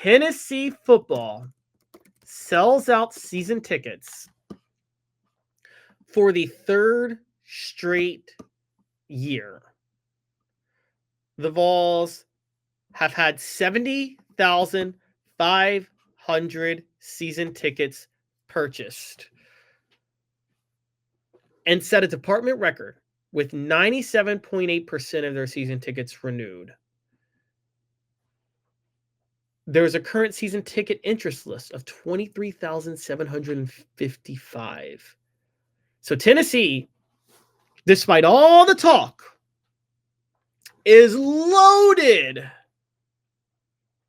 Tennessee football sells out season tickets for the third straight year. The Vols have had 70,500 season tickets purchased and set a department record with 97.8% of their season tickets renewed. There's a current season ticket interest list of 23,755. So Tennessee, despite all the talk, is loaded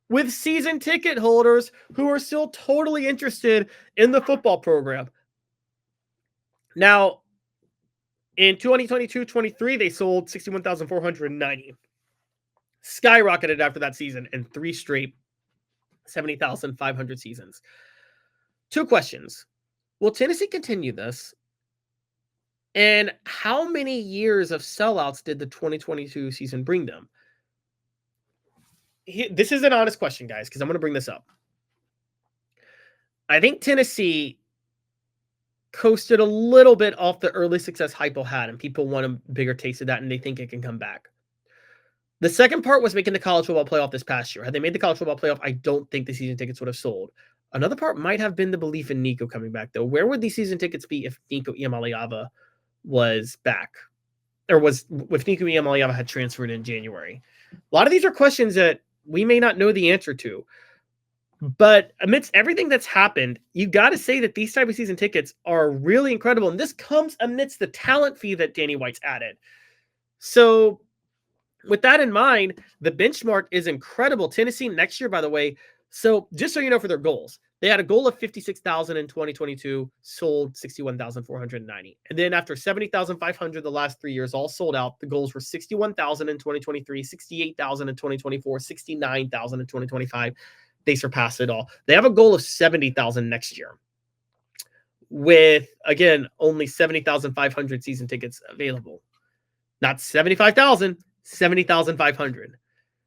with season ticket holders who are still totally interested in the football program. Now, in 2022-23, they sold 61,490. Skyrocketed after that season and 3 straight 70,500 seasons. 2 questions. Will Tennessee continue this? And how many years of sellouts did the 2022 season bring them? This is an honest question, guys, because I'm going to bring this up. I think Tennessee coasted a little bit off the early success Heupel had, and people want a bigger taste of that, and they think it can come back. The second part was making the college football playoff this past year. Had they made the college football playoff, I don't think the season tickets would have sold. Another part might have been the belief in Nico coming back, though. Where would these season tickets be if Nico Eberle was back? Or was if Nico Eberle had transferred in January? A lot of these are questions that we may not know the answer to. But amidst everything that's happened, you got to say that these type of season tickets are really incredible. And this comes amidst the talent fee that Danny White's added. So with that in mind, the benchmark is incredible. Tennessee next year, by the way, so just so you know for their goals, they had a goal of 56,000 in 2022, sold 61,490. And then after 70,500 the last 3 years, all sold out, the goals were 61,000 in 2023, 68,000 in 2024, 69,000 in 2025. They surpassed it all. They have a goal of 70,000 next year with, again, only 70,500 season tickets available. Not 75,000, 70,500.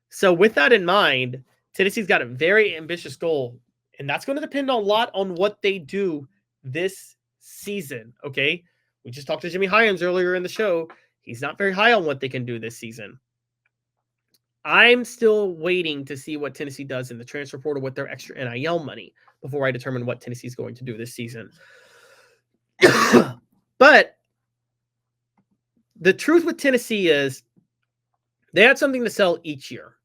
So with that in mind, Tennessee's got a very ambitious goal, and that's going to depend a lot on what they do this season, okay? We just talked to Jimmy Hyams earlier in the show. He's not very high on what they can do this season. I'm still waiting to see what Tennessee does in the transfer portal with their extra NIL money before I determine what Tennessee's going to do this season. But the truth with Tennessee is they had something to sell each year.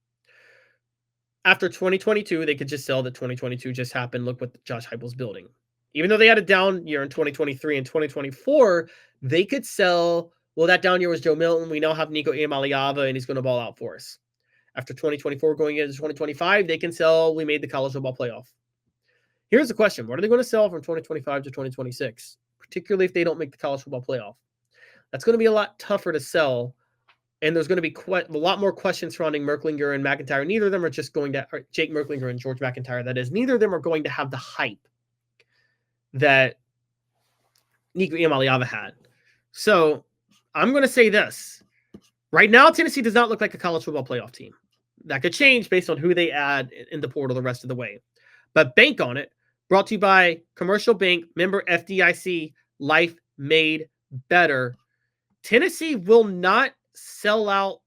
After 2022, they could just sell that 2022 just happened. Look what Josh Heupel's building. Even though they had a down year in 2023 and 2024, they could sell, well, that down year was Joe Milton. We now have Nico Eberle, and he's going to ball out for us. After 2024 going into 2025, they can sell, we made the college football playoff. Here's the question. What are they going to sell from 2025 to 2026? Particularly if they don't make the college football playoff. That's going to be a lot tougher to sell. And there's going to be quite a lot more questions surrounding Merklinger and McIntyre. Neither of them are just going to, or Jake Merklinger and George McIntyre, that is, neither of them are going to have the hype that Nico Eberle had. So I'm going to say this. Right now, Tennessee does not look like a college football playoff team. That could change based on who they add in the portal the rest of the way. But bank on it. Brought to you by Commercial Bank, member FDIC, Life Made Better. Tennessee will not sell out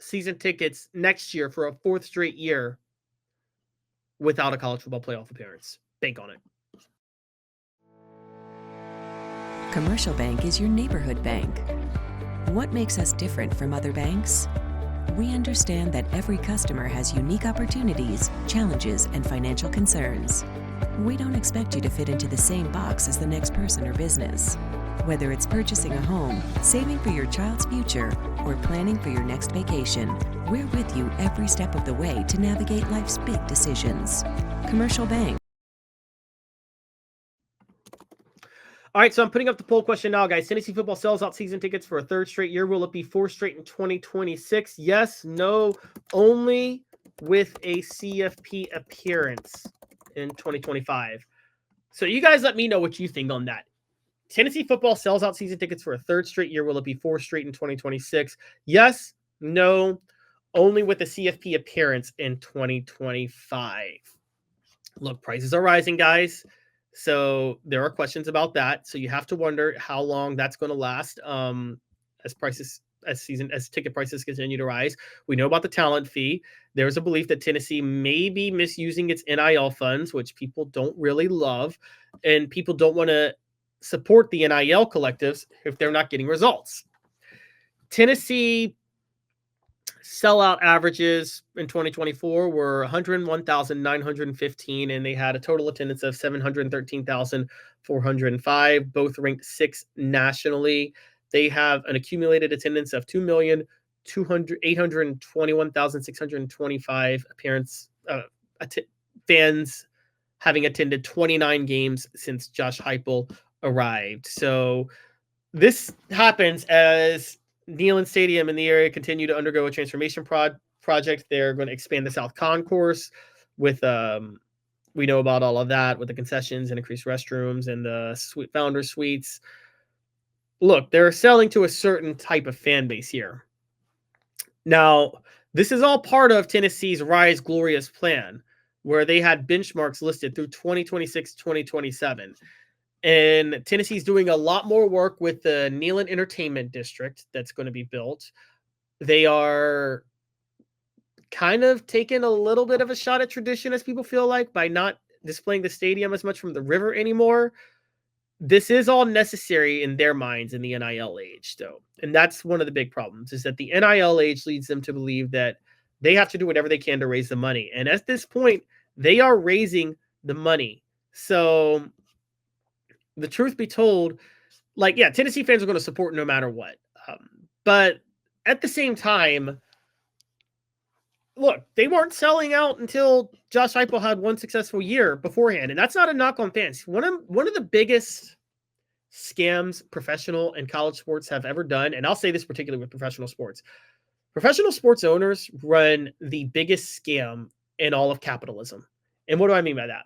season tickets next year for a 4th straight year without a college football playoff appearance. Bank on it. Commercial Bank is your neighborhood bank. What makes us different from other banks? We understand that every customer has unique opportunities, challenges, and financial concerns. We don't expect you to fit into the same box as the next person or business. Whether it's purchasing a home, saving for your child's future, or planning for your next vacation, we're with you every step of the way to navigate life's big decisions. Commercial Bank. All right, so I'm putting up the poll question now, guys. Tennessee football sells out season tickets for a 3rd straight year. Will it be 4 straight in 2026? Yes, no, only with a CFP appearance in 2025. So you guys let me know what you think on that. Tennessee football sells out season tickets for a 3rd straight year. Will it be 4 straight in 2026? Yes, no, only with a CFP appearance in 2025. Look, prices are rising, guys. So there are questions about that. So you have to wonder how long that's going to last as ticket prices continue to rise. We know about the talent fee. There's a belief that Tennessee may be misusing its NIL funds, which people don't really love, and people don't want to support the NIL collectives if they're not getting results. Tennessee sellout averages in 2024 were 101,915, and they had a total attendance of 713,405, both ranked 6th nationally. They have an accumulated attendance of 2,821,625 fans having attended 29 games since Josh Heupel arrived. So this happens as Neyland Stadium in the area continue to undergo a transformation project. They're going to expand the South Concourse with, we know about all of that with the concessions and increased restrooms and the founder suites. Look, they're selling to a certain type of fan base here. Now, this is all part of Tennessee's Rise Glorious plan, where they had benchmarks listed through 2026, 2027. And Tennessee's doing a lot more work with the Neyland Entertainment District that's going to be built. They are kind of taking a little bit of a shot at tradition, as people feel like, by not displaying the stadium as much from the river anymore. This is all necessary in their minds in the NIL age, though. And that's one of the big problems, is that the NIL age leads them to believe that they have to do whatever they can to raise the money. And at this point, they are raising the money. So the truth be told, like, yeah, Tennessee fans are going to support no matter what. But at the same time, look, they weren't selling out until Josh Heupel had one successful year beforehand. And that's not a knock on fans. One of the biggest scams professional and college sports have ever done, and I'll say this particularly with professional sports owners run the biggest scam in all of capitalism. And what do I mean by that?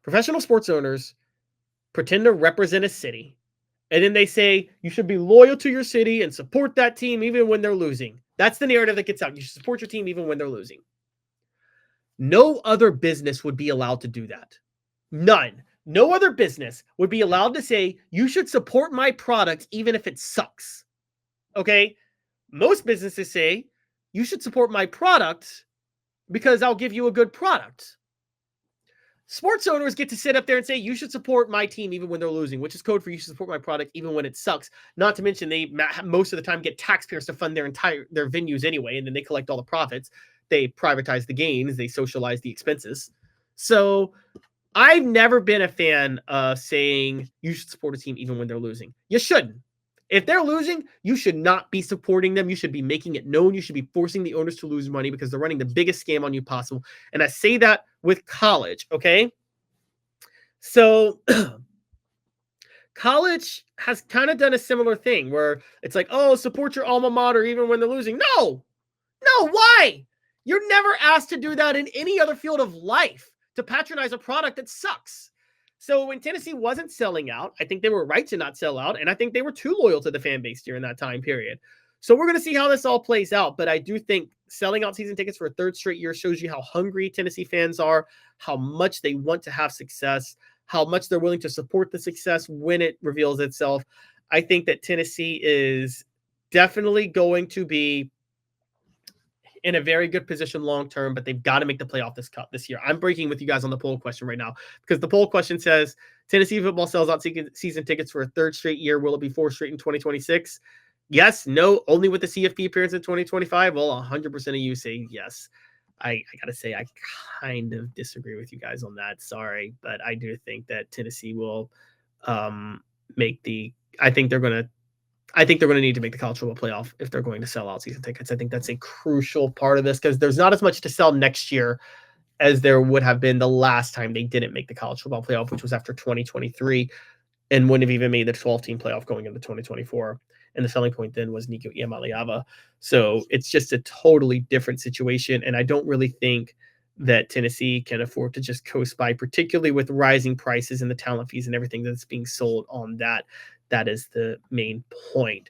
Professional sports owners pretend to represent a city, and then they say you should be loyal to your city and support that team even when they're losing. That's the narrative that gets out. You should support your team even when they're losing. No other business would be allowed to do that. None. No other business would be allowed to say you should support my product even if it sucks. Okay? Most businesses say you should support my product because I'll give you a good product. Sports owners get to sit up there and say, you should support my team even when they're losing, which is code for you should support my product even when it sucks. Not to mention they most of the time get taxpayers to fund their venues anyway, and then they collect all the profits. They privatize the gains. They socialize the expenses. So I've never been a fan of saying you should support a team even when they're losing. You shouldn't. If they're losing, you should not be supporting them. You should be making it known. You should be forcing the owners to lose money because they're running the biggest scam on you possible. And I say that with college, okay? So college has kind of done a similar thing where it's like, oh, support your alma mater even when they're losing. No, why? You're never asked to do that in any other field of life, to patronize a product that sucks. So when Tennessee wasn't selling out, I think they were right to not sell out, and I think they were too loyal to the fan base during that time period. So we're going to see how this all plays out, but I do think selling out season tickets for a third straight year shows you how hungry Tennessee fans are, how much they want to have success, how much they're willing to support the success when it reveals itself. I think that Tennessee is definitely going to be in a very good position long-term, but they've got to make the playoff this year. I'm breaking with you guys on the poll question right now because the poll question says Tennessee football sells out season tickets for a third straight year. Will it be fourth straight in 2026? Yes, no, only with the CFP appearance in 2025. Well, 100% of you say yes. I got to say, I kind of disagree with you guys on that. Sorry, but I do think that Tennessee will I think they're going to need to make the college football playoff if they're going to sell out season tickets. I think that's a crucial part of this because there's not as much to sell next year as there would have been the last time they didn't make the college football playoff, which was after 2023 and wouldn't have even made the 12-team playoff going into 2024. And the selling point then was Nico Iamaleava. So it's just a totally different situation. And I don't really think that Tennessee can afford to just coast by, particularly with rising prices and the talent fees and everything that's being sold on that. That is the main point.